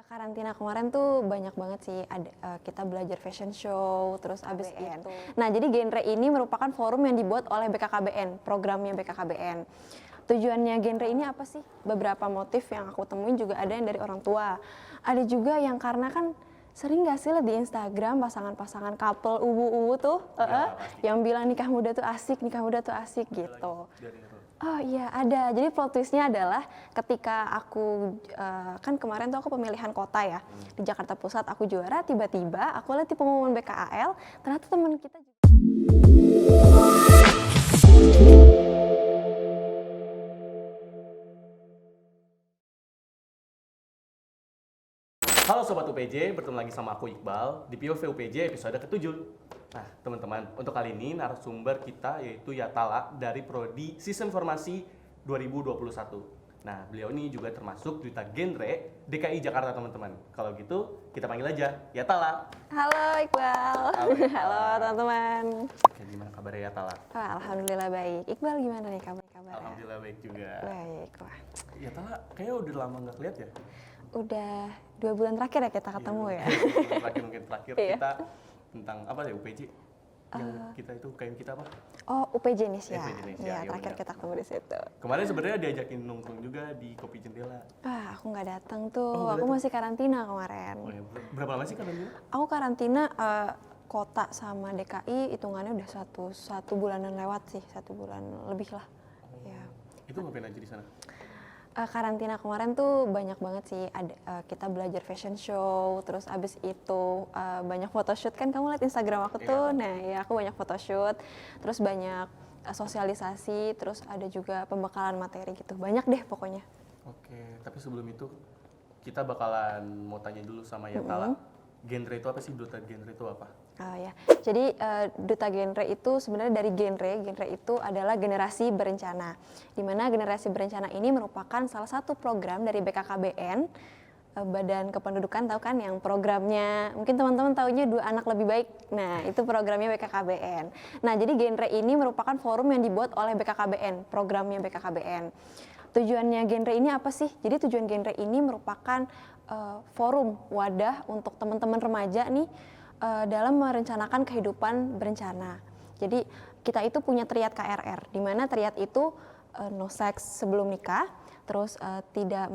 Karantina kemarin tuh banyak banget sih, kita belajar fashion show, terus abis itu. Nah, jadi genre ini merupakan forum yang dibuat oleh BKKBN, programnya BKKBN. Tujuannya genre ini apa sih? Beberapa motif yang aku temuin juga ada yang dari orang tua. Ada juga yang karena kan sering gak sih liat di Instagram pasangan-pasangan couple uwu-uwu tuh, yang bilang nikah muda tuh asik gitu. Oh iya ada, jadi plot twistnya adalah ketika aku, kan kemarin tuh aku pemilihan kota ya, di Jakarta Pusat aku juara, tiba-tiba aku lihat di pengumuman BKAL, ternyata temen kita juga. Halo Sobat UPJ, bertemu lagi sama aku Iqbal di POV UPJ episode ke-7. Nah teman-teman, untuk kali ini narasumber kita yaitu Yatala dari Prodi Sistem Informasi 2021. Nah beliau ini juga termasuk duta genre DKI Jakarta teman-teman. Kalau gitu kita panggil aja Yatala. Halo Iqbal. Halo teman-teman. Oke, gimana kabarnya Yatala? Alhamdulillah baik. Iqbal gimana nih kabarnya? Alhamdulillah baik juga. Baik, wah. Yatala kayaknya udah lama nggak lihat ya? Udah 2 bulan terakhir ya kita ketemu ya. Terakhir Iya. kita tentang apa ya UPJ? Yang kita itu UKM kita apa? Oh UPJ Indonesia. UPJ Indonesia, Iya, iya terakhir benar. kita ketemu di situ. Kemarin sebenarnya diajakin nongkrong juga di Kopi Jendela. Aku nggak datang tuh. Oh, nggak Aku datang? masih karantina kemarin. Oh ya, berapa lama sih karantina? Aku karantina kota sama DKI hitungannya udah satu bulanan lewat sih, 1 bulan lebih lah. Ya. Itu ngapain aja di sana? Karantina kemarin tuh banyak banget sih, kita belajar fashion show, terus abis itu banyak photoshoot, kan kamu liat Instagram aku tuh, Iya. nah ya aku banyak photoshoot, terus banyak sosialisasi, terus ada juga pembekalan materi gitu, banyak deh pokoknya. Oke, tapi sebelum itu kita bakalan mau tanya dulu sama Yatala. Genre itu apa sih? Duta genre itu apa? Ya, jadi duta genre itu sebenarnya dari genre itu adalah generasi berencana. Di mana generasi berencana ini merupakan salah satu program dari BKKBN, Badan Kependudukan, tahu kan yang programnya, mungkin teman-teman taunya 2 Anak Lebih Baik. Nah, itu programnya BKKBN. Nah, jadi genre ini merupakan forum yang dibuat oleh BKKBN, programnya BKKBN. Tujuannya genre ini apa sih? Jadi tujuan genre ini merupakan forum, wadah untuk teman-teman remaja nih dalam merencanakan kehidupan berencana. Jadi kita itu punya triad KRR, di mana triad itu no sex sebelum nikah, terus tidak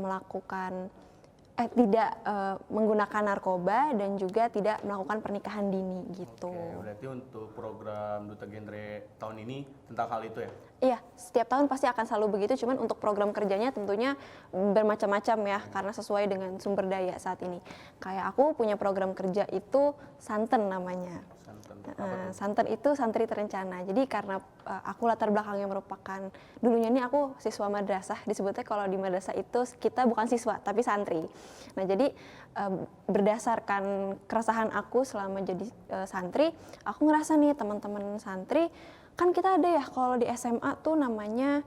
menggunakan narkoba dan juga tidak melakukan pernikahan dini gitu. Oke, berarti untuk program Duta Genre tahun ini tentang hal itu ya? Iya, setiap tahun pasti akan selalu begitu, cuman untuk program kerjanya tentunya bermacam-macam ya, karena sesuai dengan sumber daya saat ini. Kayak aku punya program kerja itu Santen namanya. Santen. Apa tuh? Santen itu santri terencana. Jadi karena aku latar belakangnya merupakan, dulunya ini aku siswa madrasah, disebutnya kalau di madrasah itu kita bukan siswa tapi santri. Nah jadi berdasarkan keresahan aku selama jadi santri, aku ngerasa nih teman-teman santri, kan kita ada ya kalau di SMA tuh namanya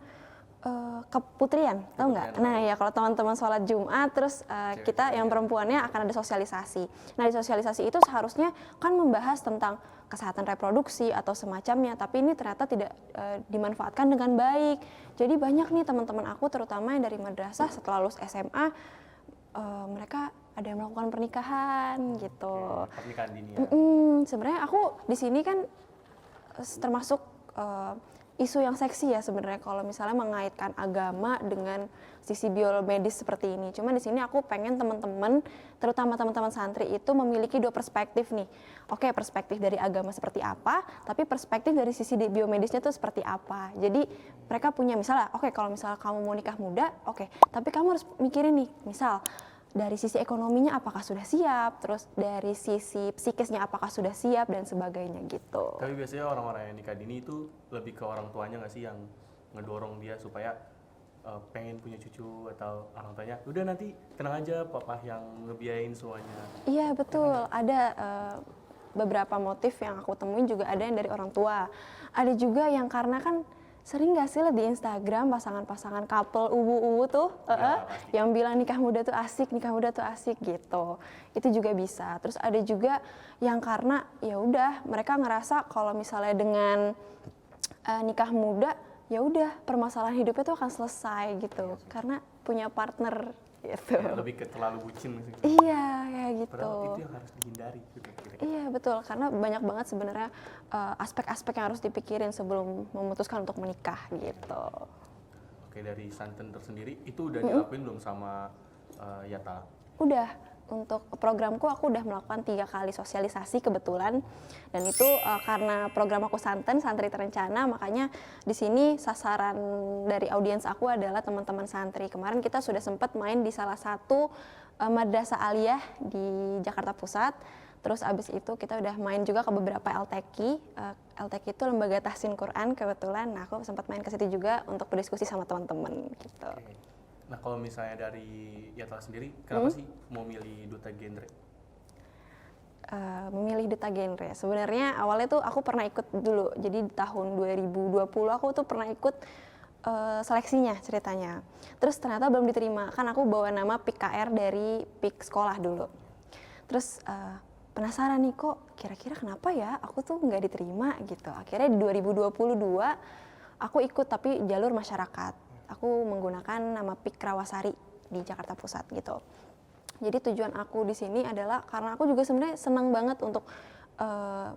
keputrian, tahu nggak? Keputrian. Nah ya kalau teman-teman sholat Jumat, terus kita yang perempuannya akan ada sosialisasi. Nah di sosialisasi itu seharusnya kan membahas tentang kesehatan reproduksi atau semacamnya, tapi ini ternyata tidak dimanfaatkan dengan baik. Jadi banyak nih teman-teman aku, terutama yang dari madrasah setelah lulus SMA, mereka ada yang melakukan pernikahan gitu. Oke, pernikahan dini ya? Sebenarnya aku di sini kan termasuk isu yang seksi ya sebenarnya kalau misalnya mengaitkan agama dengan sisi biomedis seperti ini. Cuma di sini aku pengen teman-teman, terutama teman-teman santri itu memiliki 2 perspektif nih. Oke, perspektif dari agama seperti apa, tapi perspektif dari sisi biomedisnya itu seperti apa. Jadi mereka punya misalnya, oke kalau misalnya kamu mau nikah muda, oke, tapi kamu harus mikirin nih, misal dari sisi ekonominya apakah sudah siap, terus dari sisi psikisnya apakah sudah siap, dan sebagainya gitu. Tapi biasanya orang-orang yang nikah dini itu lebih ke orang tuanya nggak sih yang ngedorong dia supaya pengen punya cucu, atau orang tuanya udah nanti tenang aja papa yang ngebiayain semuanya. Iya betul, ada beberapa motif yang aku temuin juga ada yang dari orang tua. Ada juga yang karena kan sering gak sih liat di Instagram pasangan-pasangan couple uwu-uwu tuh, yang bilang nikah muda tuh asik gitu. Itu juga bisa. Terus ada juga yang karena ya udah mereka ngerasa kalau misalnya dengan nikah muda ya udah permasalahan hidupnya tuh akan selesai gitu, karena punya partner gitu. Ya, lebih ke terlalu bucin sih. Iya, kayak gitu. Padahal itu yang harus dihindari gitu kira-kira. Iya betul, karena banyak banget sebenarnya aspek-aspek yang harus dipikirin sebelum memutuskan untuk menikah gitu. Oke, dari Santen tersendiri itu udah dilakuin belum sama Yata? Udah, untuk programku aku udah melakukan 3 kali sosialisasi kebetulan, dan itu karena program aku Santen, santri terencana, makanya di sini sasaran dari audiens aku adalah teman-teman santri. Kemarin kita sudah sempat main di salah satu madrasah aliyah di Jakarta Pusat. Terus abis itu kita udah main juga ke beberapa LTQ. LTQ itu lembaga tahsin Quran kebetulan. Nah aku sempat main ke situ juga untuk berdiskusi sama teman-teman gitu. Oke. Nah kalau misalnya dari Yata sendiri, kenapa sih mau milih duta genre? Memilih duta genre. Sebenarnya awalnya tuh aku pernah ikut dulu. Jadi di tahun 2020 aku tuh pernah ikut seleksinya ceritanya. Terus ternyata belum diterima. Kan aku bawa nama PIK KR dari PIK sekolah dulu. Terus penasaran nih kok kira-kira kenapa ya aku tuh nggak diterima gitu. Akhirnya di 2022 aku ikut tapi jalur masyarakat. Aku menggunakan nama PIK Rawasari di Jakarta Pusat gitu. Jadi tujuan aku di sini adalah karena aku juga sebenarnya senang banget untuk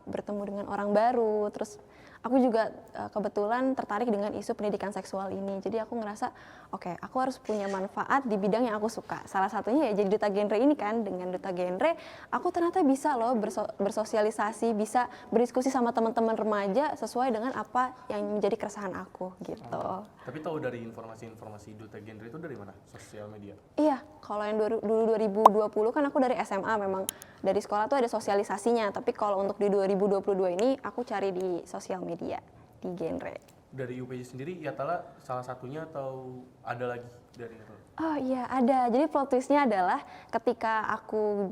bertemu dengan orang baru. Terus aku juga kebetulan tertarik dengan isu pendidikan seksual ini. Jadi aku ngerasa oke, aku harus punya manfaat di bidang yang aku suka. Salah satunya ya jadi duta genre ini kan. Dengan duta genre aku ternyata bisa loh bersosialisasi, bisa berdiskusi sama teman-teman remaja sesuai dengan apa yang menjadi keresahan aku gitu. Tapi tahu dari informasi-informasi duta genre itu dari mana? Sosial media? Iya, kalau yang dulu 2020 kan aku dari SMA, memang dari sekolah tuh ada sosialisasinya. Tapi kalau untuk di 2022 ini aku cari di sosial media, di genre. Dari UPJ sendiri, Yatala salah satunya atau ada lagi dari Yatala? Oh iya ada, jadi plot twistnya adalah ketika aku,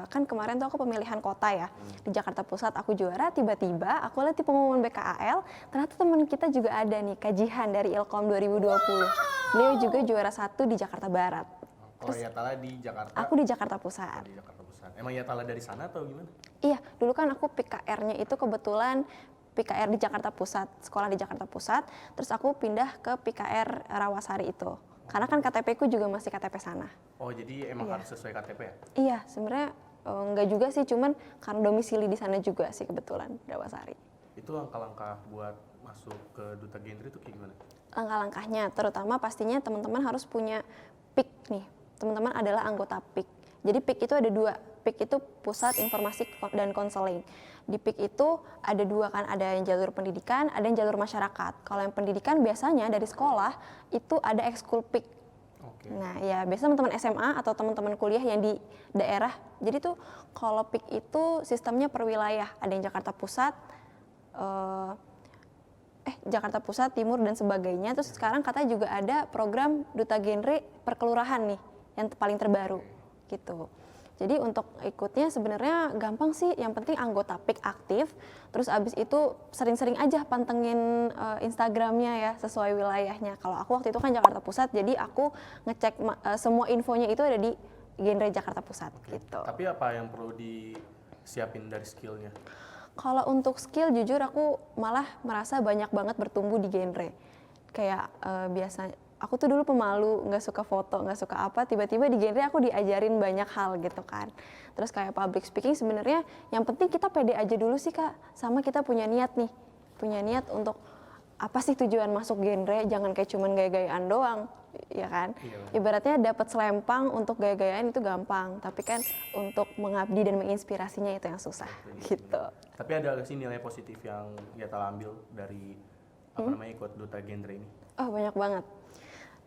kan kemarin tuh aku pemilihan kota ya, di Jakarta Pusat aku juara, tiba-tiba aku lihat di pengumuman BKAL, ternyata teman kita juga ada nih, Kak Jihan dari Ilkom 2020. Beliau juga juara 1 di Jakarta Barat. Kalau Yatala di Jakarta? Aku di Jakarta Pusat. Di Jakarta Pusat. Emang Yatala dari sana atau gimana? Iya, dulu kan aku PKR-nya itu kebetulan PKR di Jakarta Pusat, sekolah di Jakarta Pusat, terus aku pindah ke PKR Rawasari itu. Karena kan KTP ku juga masih KTP sana. Oh, jadi emang Iya. harus sesuai KTP ya? Iya, sebenarnya enggak juga sih, cuman karena domisili di sana juga sih kebetulan, Rawasari. Itu langkah-langkah buat masuk ke duta genre itu kayak gimana? Langkah-langkahnya, terutama pastinya teman-teman harus punya PIK nih. Teman-teman adalah anggota PIK. Jadi PIK itu ada 2. PIK itu Pusat Informasi dan Konseling. Di PIK itu ada 2 kan, ada yang jalur pendidikan, ada yang jalur masyarakat. Kalau yang pendidikan biasanya dari sekolah itu ada ekskul PIK. Oke. Nah ya biasanya teman-teman SMA atau teman-teman kuliah yang di daerah. Jadi tuh kalau PIK itu sistemnya per wilayah. Ada yang Jakarta Pusat, Jakarta Pusat, Timur dan sebagainya. Terus sekarang katanya juga ada program duta genre per kelurahan nih yang paling terbaru gitu. Jadi untuk ikutnya sebenarnya gampang sih, yang penting anggota PIK aktif, terus abis itu sering-sering aja pantengin Instagramnya ya sesuai wilayahnya. Kalau aku waktu itu kan Jakarta Pusat, jadi aku ngecek semua infonya itu ada di genre Jakarta Pusat gitu. Tapi apa yang perlu disiapin dari skillnya? Kalau untuk skill jujur aku malah merasa banyak banget bertumbuh di genre. Kayak biasanya aku tuh dulu pemalu, nggak suka foto, nggak suka apa, tiba-tiba di genre aku diajarin banyak hal gitu kan. Terus kayak public speaking sebenarnya yang penting kita pede aja dulu sih Kak, sama kita punya niat nih, punya niat untuk apa sih tujuan masuk genre, jangan kayak cuman gaya-gayaan doang, ya kan. Iya. Ibaratnya dapat selempang untuk gaya-gayaan itu gampang, tapi kan untuk mengabdi dan menginspirasinya itu yang susah gitu. Tapi ada sih nilai positif yang Yatala ambil dari ikut duta genre ini? Oh banyak banget.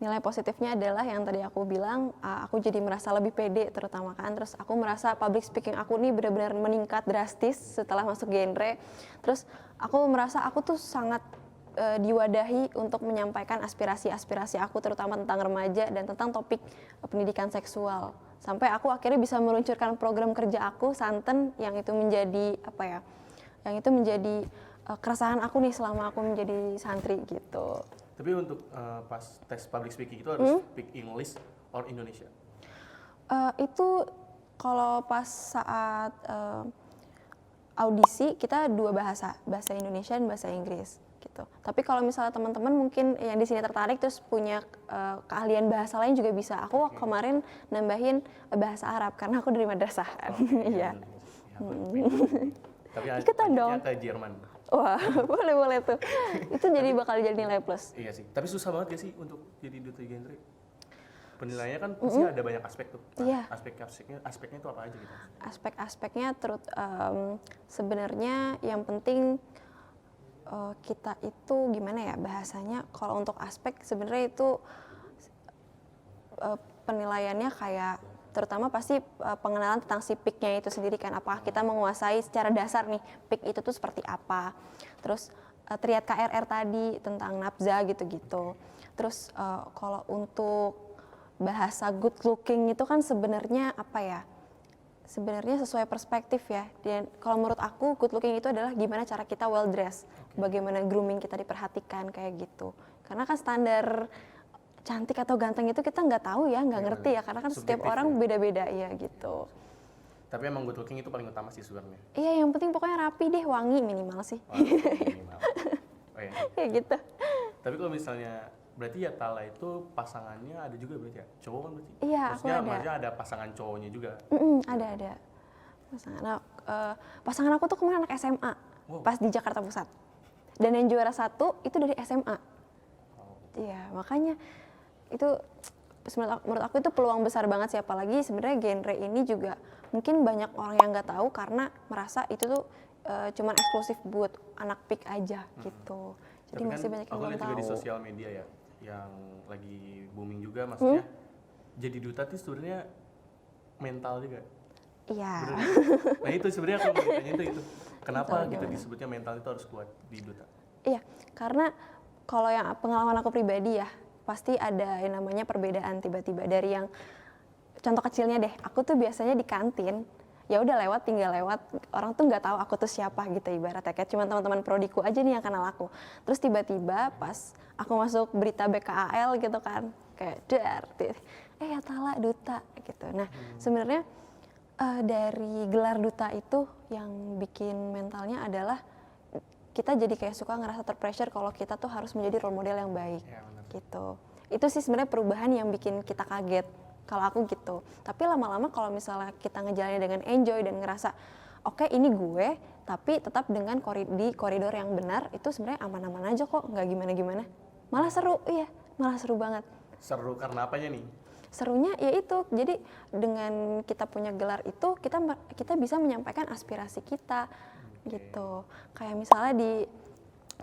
Nilai positifnya adalah yang tadi aku bilang, aku jadi merasa lebih pede terutama kan. Terus aku merasa public speaking aku nih benar-benar meningkat drastis setelah masuk genre. Terus aku merasa aku tuh sangat diwadahi untuk menyampaikan aspirasi-aspirasi aku terutama tentang remaja dan tentang topik pendidikan seksual. Sampai aku akhirnya bisa meluncurkan program kerja aku Santen yang itu menjadi yang itu menjadi keresahan aku nih selama aku menjadi santri gitu. Tapi untuk pas tes public speaking itu harus speak English or Indonesia? Itu kalau pas saat audisi kita 2 bahasa Indonesia dan bahasa Inggris gitu. Tapi kalau misalnya teman-teman mungkin yang di sini tertarik terus punya keahlian bahasa lain juga bisa. Aku kemarin nambahin bahasa Arab karena aku dari madrasah. Iya. Tapi Ikutan dong. ke Jerman. Wah, boleh tuh. Itu jadi bakal jadi nilai plus. Iya sih. Tapi susah banget gak sih untuk jadi duta genre? Penilaiannya kan pasti ada banyak aspek tuh. Nah, Iya. aspeknya itu apa aja gitu? Aspek-aspeknya sebenarnya yang penting kita itu gimana ya bahasanya, kalau untuk aspek sebenarnya itu penilaiannya kayak terutama pasti pengenalan tentang si PIK-nya itu sendiri kan, apakah kita menguasai secara dasar nih PIK itu tuh seperti apa, terus triad KRR tadi tentang nafza gitu-gitu. Terus kalau untuk bahasa good looking itu kan sebenarnya apa ya, sebenarnya sesuai perspektif ya. Dan kalau menurut aku good looking itu adalah gimana cara kita well dressed, bagaimana grooming kita diperhatikan kayak gitu. Karena kan standar cantik atau ganteng itu kita nggak tahu ya, nggak ngerti ya, karena kan setiap orang beda-beda ya gitu. Tapi emang good looking itu paling utama sih sebenarnya. Iya, yang penting pokoknya rapi deh, wangi minimal sih. Minimal. Oh ya. Kayak gitu. Tapi kalau misalnya berarti ya Tala itu pasangannya ada juga berarti ya? Cowok kan berarti? Iya, aku ada. Maksudnya ada pasangan cowoknya juga? Ada. Pasangan aku tuh kemarin anak SMA, pas di Jakarta Pusat. Dan yang juara 1 itu dari SMA. Iya, makanya itu menurut aku itu peluang besar banget sih, apalagi sebenarnya genre ini juga mungkin banyak orang yang nggak tahu karena merasa itu tuh cuman eksklusif buat anak PIK aja gitu. Jadi tapi masih kan banyak yang aku belum lihat tahu. juga di sosial media ya, yang lagi booming juga, maksudnya jadi duta tuh sebenarnya mental juga. Iya. Bener. Nah itu sebenarnya aku mau tanya itu kenapa gitu disebutnya mental itu harus kuat di duta? Iya, karena kalau yang pengalaman aku pribadi ya, pasti ada yang namanya perbedaan tiba-tiba dari yang contoh kecilnya deh. Aku tuh biasanya di kantin, ya udah lewat, tinggal lewat, orang tuh nggak tahu aku tuh siapa gitu ibaratnya, kayak cuma teman-teman prodiku aja nih yang kenal aku. Terus tiba-tiba pas aku masuk berita BKAL gitu kan, kayak ya Tala duta gitu. Nah sebenarnya dari gelar duta itu yang bikin mentalnya adalah kita jadi kayak suka ngerasa terpressure kalau kita tuh harus menjadi role model yang baik gitu. Itu sih sebenarnya perubahan yang bikin kita kaget. Kalau aku gitu. Tapi lama-lama kalau misalnya kita ngejalannya dengan enjoy dan ngerasa oke, ini gue, tapi tetap dengan di koridor yang benar, itu sebenarnya aman-aman aja kok, nggak gimana-gimana. Malah seru, iya, malah seru banget. Seru karena apanya nih? Serunya ya itu, jadi dengan kita punya gelar itu kita bisa menyampaikan aspirasi kita gitu. Kayak misalnya di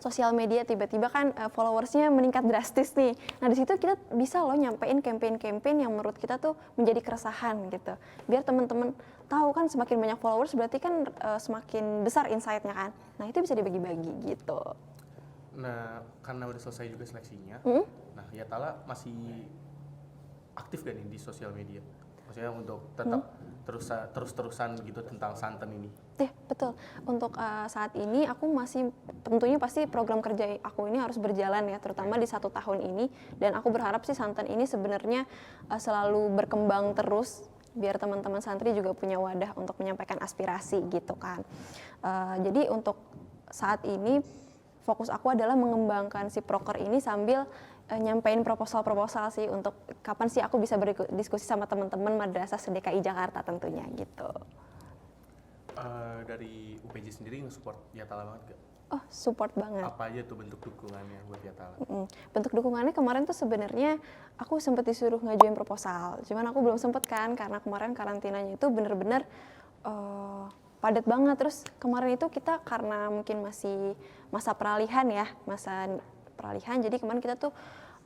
sosial media tiba-tiba kan followersnya meningkat drastis nih. Nah di situ kita bisa loh nyampein campaign-campaign yang menurut kita tuh menjadi keresahan gitu. Biar teman-teman tahu kan semakin banyak followers berarti kan semakin besar insight-nya kan. Nah itu bisa dibagi-bagi gitu. Nah karena udah selesai juga seleksinya, nah ya Tala masih aktif gak nih di sosial media? Maksudnya untuk tetap terus-terusan gitu tentang santan ini? Ya betul. Untuk saat ini aku masih tentunya pasti program kerja aku ini harus berjalan ya, terutama di 1 tahun ini. Dan aku berharap sih santan ini sebenarnya selalu berkembang terus biar teman-teman santri juga punya wadah untuk menyampaikan aspirasi gitu kan. Jadi untuk saat ini fokus aku adalah mengembangkan si proker ini sambil nyampein proposal-proposal sih untuk kapan sih aku bisa berdiskusi sama teman-teman Madrasah se-DKI Jakarta tentunya gitu. Dari UPJ sendiri nge-support Yatala banget gak? Oh, support banget. Apa aja tuh bentuk dukungannya buat Yatala? Bentuk dukungannya kemarin tuh sebenarnya aku sempat disuruh ngajuin proposal, cuman aku belum sempet kan karena kemarin karantinanya itu bener-bener padat banget. Terus kemarin itu kita karena mungkin masih masa peralihan ya, jadi kemarin kita tuh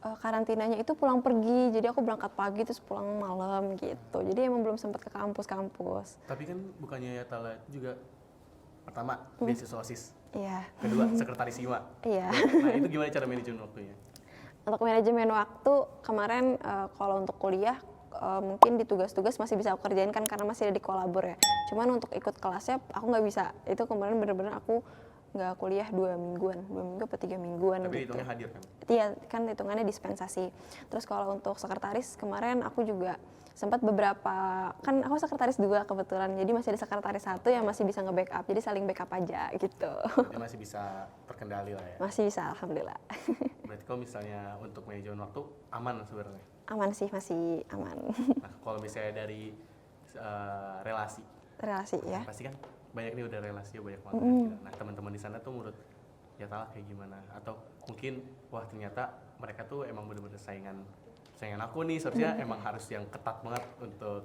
karantinanya itu pulang pergi, jadi aku berangkat pagi terus pulang malam gitu, jadi emang belum sempat ke kampus. Tapi kan bukannya Yatala itu juga pertama beasiswa OSIS, Iya. kedua sekretaris IMA. Iya. Nah itu gimana cara manajemen waktunya? Untuk manajemen waktu kemarin kalau untuk kuliah mungkin di tugas-tugas masih bisa aku kerjain kan karena masih ada di kolabor ya, cuman untuk ikut kelasnya aku nggak bisa. Itu kemarin bener-bener aku nggak kuliah 2 minggu apa 3 mingguan. Tapi gitu. hitungnya hadir kan? Iya, kan hitungannya dispensasi. Terus kalau untuk sekretaris kemarin aku juga sempat beberapa, kan aku sekretaris 2 kebetulan, jadi masih ada sekretaris 1 yang masih bisa nge-backup, jadi saling backup aja gitu. Jadi masih bisa terkendali lah ya? Masih bisa, alhamdulillah. berarti kalau misalnya untuk manajemen waktu aman sebenarnya. Aman sih, masih aman. Nah, kalau misalnya dari relasi, Relasi ya. pasti kan banyak nih udah relasi banyak banget gitu. Nah, teman-teman di sana tuh menurut Yatala kayak gimana? Atau mungkin wah ternyata mereka tuh emang bener-bener saingan aku nih, seharusnya emang harus yang ketat banget untuk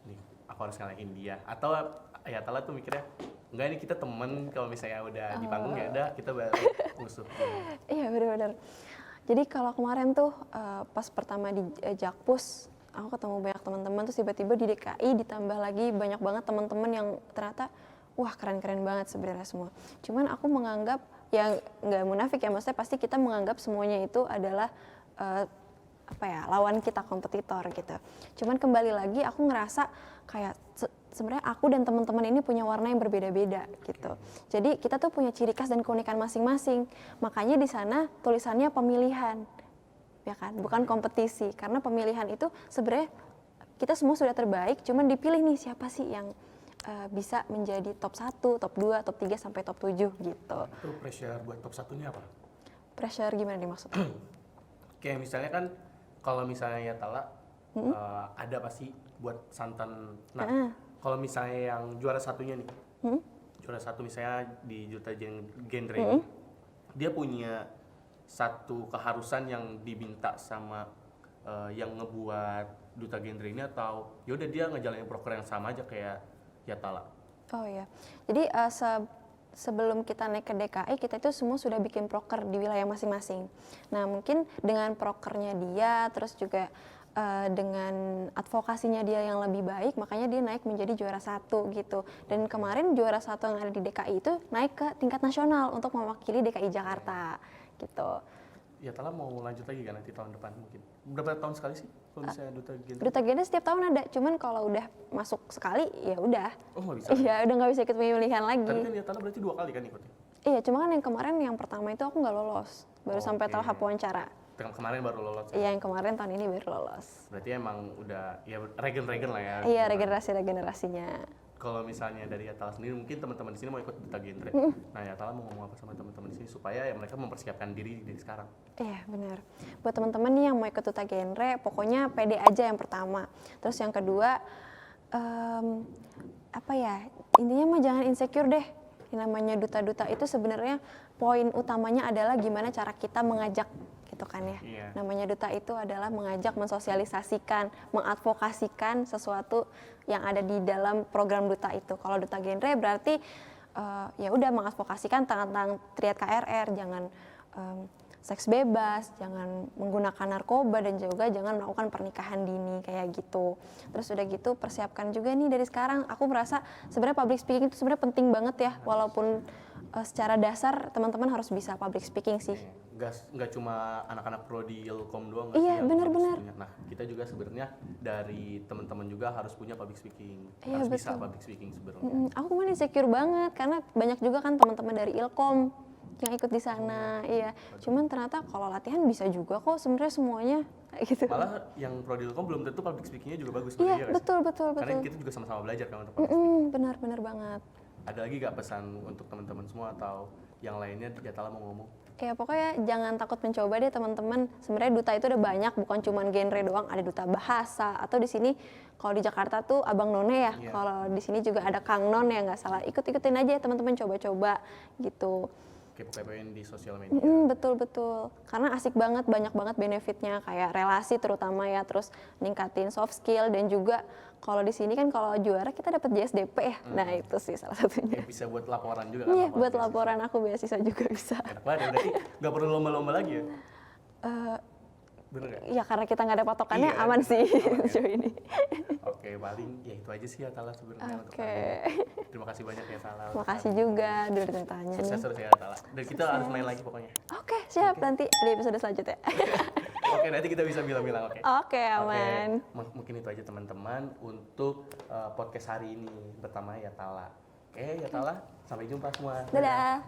nih aku harus ngalahin dia. Atau Yatala tuh mikirnya enggak, ini kita temen, kalau misalnya udah di panggung ya udah kita baru musuh. Iya, benar-benar. Jadi kalau kemarin tuh pas pertama di Jakpus, aku ketemu banyak teman-teman, terus tiba-tiba di DKI ditambah lagi banyak banget teman-teman yang ternyata wah keren-keren banget sebenarnya semua. Cuman aku menganggap, ya nggak munafik ya, maksudnya pasti kita menganggap semuanya itu adalah lawan kita, kompetitor gitu. Cuman kembali lagi aku ngerasa kayak sebenarnya aku dan teman-teman ini punya warna yang berbeda-beda gitu. Jadi kita tuh punya ciri khas dan keunikan masing-masing. Makanya di sana tulisannya pemilihan, ya kan, bukan kompetisi. Karena pemilihan itu sebenarnya kita semua sudah terbaik, cuman dipilih nih siapa sih yang bisa menjadi top 1, top 2, top 3 sampai top 7 gitu. Itu pressure buat top 1-nya apa? Pressure gimana dimaksudnya? Kayak misalnya kan kalau misalnya Yatala ada pasti buat santan. Nah, kalau misalnya yang juara satunya nih, juara satu misalnya di Duta Genre ini, dia punya satu keharusan yang diminta sama yang ngebuat Duta Genre ini, atau yaudah dia ngejalanin proker yang sama aja kayak Yatala. Oh ya, jadi sebelum kita naik ke DKI, kita itu semua sudah bikin proker di wilayah masing-masing. Nah mungkin dengan prokernya dia, terus juga dengan advokasinya dia yang lebih baik, makanya dia naik menjadi juara 1 gitu. Dan kemarin juara 1 yang ada di DKI itu naik ke tingkat nasional untuk mewakili DKI Jakarta gitu. Yatala mau lanjut lagi kan nanti tahun depan mungkin? Berapa tahun sekali sih kalau misalnya Duta Genre? Duta Genre setiap tahun ada, cuman kalau udah masuk sekali ya udah. Oh nggak bisa? Iya, udah nggak bisa ikut pemilihan lagi. Tapi kan Yatala berarti 2 kali kan ikutnya? Iya, cuma kan yang kemarin yang pertama itu aku nggak lolos, baru sampai Oke. tahap wawancara. Kemarin baru lolos. Iya, yang kemarin tahun ini baru lolos. Berarti emang udah ya regen lah ya. Iya, regenerasinya. Kalau misalnya dari Yatala sendiri, mungkin teman-teman di sini mau ikut Duta Genre. Nah, Yatala mau ngomong apa sama teman-teman di sini supaya ya mereka mempersiapkan diri dari sekarang. Iya, benar. Buat teman-teman nih yang mau ikut Duta Genre, pokoknya pede aja yang pertama. Terus yang kedua, intinya mah jangan insecure deh. Yang namanya duta-duta itu sebenarnya poin utamanya adalah gimana cara kita mengajak gitu kan ya. Iya. Namanya duta itu adalah mengajak, mensosialisasikan, mengadvokasikan sesuatu yang ada di dalam program duta itu. Kalau Duta Genre berarti ya udah mengadvokasikan tentang triad KRR, jangan seks bebas, jangan menggunakan narkoba, dan juga jangan melakukan pernikahan dini kayak gitu. Terus udah gitu persiapkan juga nih dari sekarang. Aku merasa sebenarnya public speaking itu sebenarnya penting banget ya, walaupun secara dasar teman-teman harus bisa public speaking sih. Nggak cuma anak-anak prodi Ilkom doang. Iya, yang benar-benar. harus punya. Nah, kita juga sebenarnya dari teman-teman juga harus punya public speaking. Iya, Harus bisa betul. public speaking sebenarnya. Aku kemarin insecure banget karena banyak juga kan teman-teman dari Ilkom yang ikut di sana. Iya, cuman ternyata kalau latihan bisa juga kok sebenarnya semuanya gitu. Malah yang prodi Ilkom belum tentu public speakingnya juga bagus. Iya, sebenarnya, betul. Karena kita juga sama-sama belajar kan untuk public speaking. Benar banget. Ada lagi gak pesan untuk teman-teman semua atau yang lainnya Yatala mau ngomong? Ya pokoknya jangan takut mencoba deh teman-teman. Sebenarnya duta itu udah banyak, bukan cuma genre doang. Ada duta bahasa, atau di sini kalau di Jakarta tuh Abang None ya. Iya. Kalau di sini juga ada Kang Non ya, nggak salah. Ikut-ikutin aja teman-teman, coba-coba gitu. Kepo-kepoin di sosial media. Betul. Karena asik banget, banyak banget benefitnya, kayak relasi terutama ya, terus ningkatin soft skill, dan juga kalau di sini kan kalau juara kita dapat JSDP ya. Nah, itu sih salah satunya. Bisa buat laporan juga kan? Iya, buat laporan aku beasiswa juga bisa. Enak banget ya, berarti nggak perlu lomba-lomba lagi ya? Bener ya? Ya karena kita nggak ada patokannya, Iya, aman sih aman ya. sejauh ini. Oke, paling ya itu aja sih Yatala sebenarnya untuk Oke. hari ini. Terima kasih banyak ya Tala. Makasih juga udah ditanya nih. Sukses terus ya Tala. Dan kita harus main lagi pokoknya. Oke, siap. Nanti di episode selanjutnya. Oke, nanti kita bisa bilang-bilang, oke. Oke, aman. Mungkin itu aja teman-teman untuk podcast hari ini pertama Yatala. Oke, Yatala, sampai jumpa semua. Dadah.